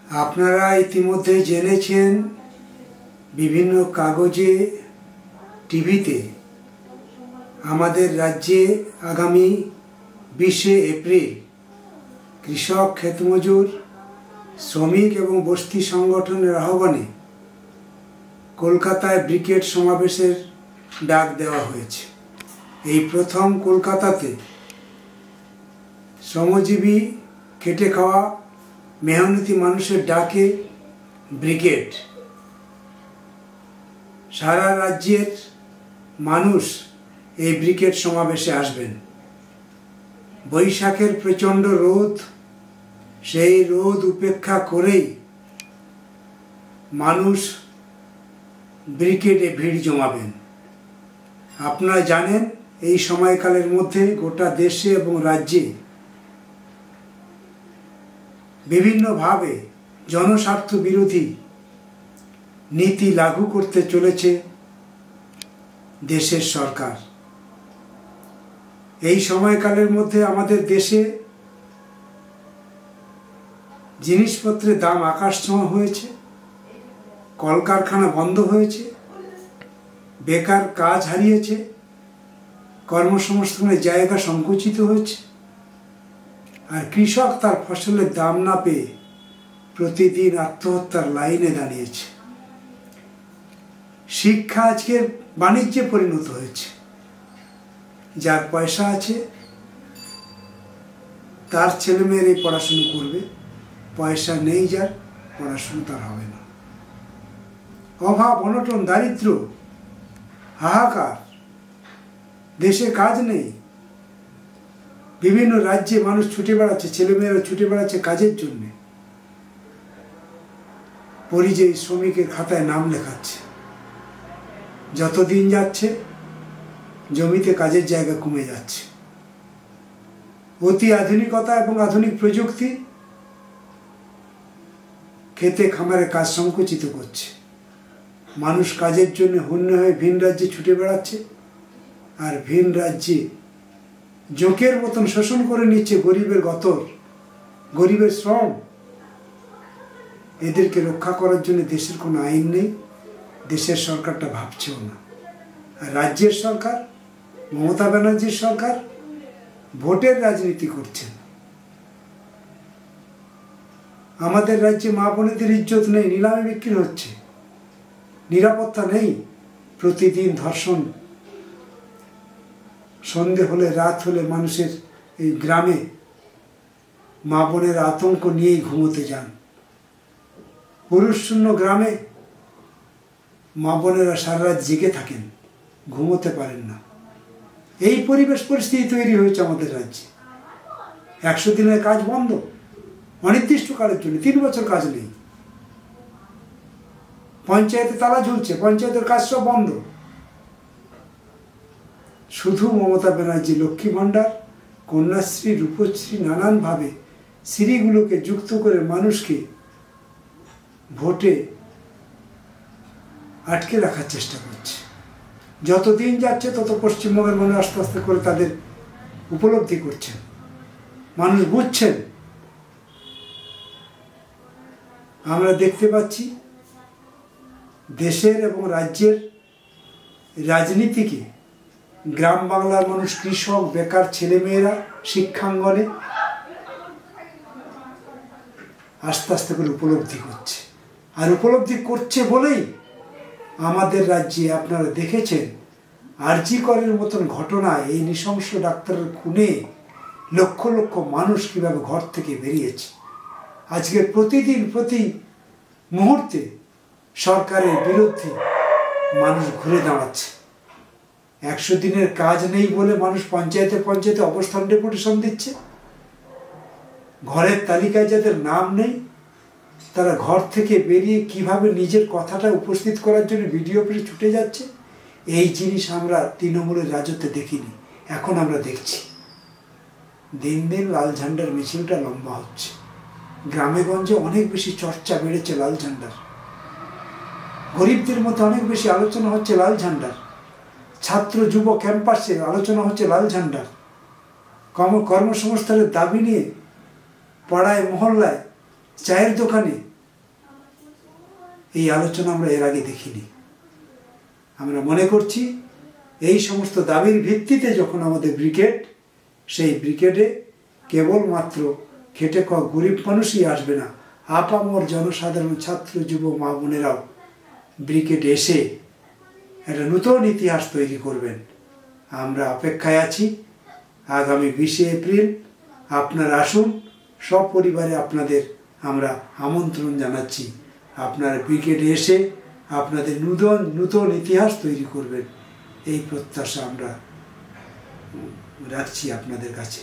আপনারা ইতিমধ্যে জেনেছেন বিভিন্ন কাগজে টিভিতে আমাদের রাজ্যে আগামী 20শে এপ্রিল কৃষক ক্ষেতমজুর শ্রমিক এবং বস্তি সংগঠনের আহ্বানে কলকাতায় ব্রিগেড সমাবেশের ডাক দেওয়া হয়েছে। এই প্রথম কলকাতাতে শ্রমজীবী খেটে খাওয়া মেহনতি মানুষের ডাকে ব্রিগেড। সারা রাজ্যের মানুষ এই ব্রিগেড সমাবেশে আসবেন। বৈশাখের প্রচণ্ড রোদ, সেই রোদ উপেক্ষা করেই মানুষ ব্রিগেডে ভিড় জমাবেন। আপনারা জানেন এই সময়কালের মধ্যে গোটা দেশে এবং রাজ্যে বিভিন্নভাবে জনস্বার্থ বিরোধী নীতি লাগু করতে চলেছে দেশের সরকার। এই সময়কালের মধ্যে আমাদের দেশে জিনিসপত্রের দাম আকাশছোঁয়া হয়েছে, কলকারখানা বন্ধ হয়েছে, বেকার কাজ হারিয়েছে, কর্মসংস্থানের জায়গা সংকুচিত হয়েছে, আর কৃষক তার ফসলের দাম না পেয়ে প্রতিদিন আত্মহত্যার লাইনে দাঁড়িয়েছে। শিক্ষা আজকের বাণিজ্যে পরিণত হয়েছে। যার পয়সা আছে তার ছেলেমেয়েরাই পড়াশুনো করবে, পয়সা নেই যার, পড়াশুনো তার হবে না। অভাব, অনটন, দারিদ্র, হাহাকার, দেশে কাজ নেই। বিভিন্ন রাজ্যে মানুষ ছুটে বেড়াচ্ছে, ছেলেমেয়েরা ছুটে বেড়াচ্ছে কাজের জন্যে। পরিযায়ী শ্রমিকের খাতায় নাম লেখাচ্ছে। যত দিন যাচ্ছে জমিতে কাজের জায়গা কমে যাচ্ছে। অতি আধুনিকতা এবং আধুনিক প্রযুক্তি খেতে খামারে কাজ সংকুচিত করছে। মানুষ কাজের জন্য হন্য হয়ে ভিন রাজ্যে ছুটে বেড়াচ্ছে, আর ভিন রাজ্যে জোঁকের মতন শোষণ করে নিচ্ছে গরিবের গতর, গরিবের শ্রম। এদেরকে রক্ষা করার জন্য দেশের কোনো আইন নেই, দেশের সরকারটা ভাবছেও না। আর রাজ্যের সরকার, মমতা ব্যানার্জির সরকার ভোটের রাজনীতি করছেন। আমাদের রাজ্যে মা বোনেদের ইজ্জত নেই, নিলামে বিক্রি হচ্ছে, নিরাপত্তা নেই, প্রতিদিন ধর্ষণ। সন্ধে হলে, রাত হলে মানুষের এই গ্রামে মা বোনের আতঙ্ক নিয়েই ঘুমোতে যান। পুরুষ শূন্য গ্রামে মা বোনেরা সারা রাত জেগে থাকেন, ঘুমোতে পারেন না। এই পরিবেশ পরিস্থিতি তৈরি হয়েছে আমাদের রাজ্যে। 100 দিনের কাজ বন্ধ অনির্দিষ্টকালের জন্য, 3 বছর কাজ নেই। পঞ্চায়েতে তালা ঝুলছে, পঞ্চায়েতের কাজ সব বন্ধ। শুধু মমতা ব্যানার্জি লক্ষ্মী ভাণ্ডার, কন্যাশ্রী, রূপশ্রী, নানানভাবে শ্রীগুলোকে যুক্ত করে মানুষকে ভোটে আটকে রাখার চেষ্টা করছে। যত দিন যাচ্ছে তত পশ্চিমবঙ্গের মানুষ আস্তে আস্তে করে তাদের উপলব্ধি করছেন, মানুষ বুঝছেন। আমরা দেখতে পাচ্ছি দেশের এবং রাজ্যের রাজনীতিকে গ্রাম বাংলার মানুষ, কৃষক, বেকার ছেলেমেয়েরা শিক্ষাঙ্গনে আস্তে আস্তে করে উপলব্ধি করছে। আর উপলব্ধি করছে বলেই আমাদের রাজ্যে আপনারা দেখেছেন আরজি করের মতন ঘটনায়, এই নৃশংস ডাক্তারের খুনে লক্ষ লক্ষ মানুষ কীভাবে ঘর থেকে বেরিয়েছে। আজকে প্রতিদিন প্রতি মুহূর্তে সরকারের বিরুদ্ধে মানুষ ঘুরে দাঁড়াচ্ছে। 100 দিনের কাজ নেই বলে মানুষ পঞ্চায়েতে পঞ্চায়েতে অবস্থান ডেপুটেশন দিচ্ছে। ঘরের তালিকায় যাদের নাম নেই তারা ঘর থেকে বেরিয়ে কিভাবে নিজের কথাটা উপস্থিত করার জন্য ভিডিও অফিসে ছুটে যাচ্ছে। এই জিনিস আমরা তৃণমূলের রাজত্বে দেখিনি, এখন আমরা দেখছি। দিন দিন লাল ঝান্ডার মিছিলটা লম্বা হচ্ছে। গ্রামে গঞ্জে অনেক বেশি চর্চা বেড়েছে লাল ঝান্ডার। গরিবদের মধ্যে অনেক বেশি আলোচনা হচ্ছে লাল ঝান্ডার। ছাত্র যুব ক্যাম্পাসে আলোচনা হচ্ছে লাল ঝান্ডার। কর্মসংস্থানের দাবি নিয়ে পাড়ায় মহল্লায় চায়ের দোকানে এই আলোচনা আমরা এর আগে দেখিনি। আমরা মনে করছি এই সমস্ত দাবির ভিত্তিতে যখন আমাদের ব্রিগেড, সেই ব্রিগেডে কেবলমাত্র খেটে খাওয়া গরিব মানুষই আসবে না, আপামর জনসাধারণ, ছাত্র, যুব, মা বোনেরাও ব্রিগেডে এসে একটা নতুন ইতিহাস তৈরি করবেন। আমরা অপেক্ষায় আছি। আগামী 20 এপ্রিল আপনারা আসুন, সপরিবারে আপনাদের আমরা আমন্ত্রণ জানাচ্ছি। আপনারা ব্রিগেডে এসে আপনাদের নূতন ইতিহাস তৈরি করবেন, এই প্রত্যাশা আমরা রাখছি আপনাদের কাছে।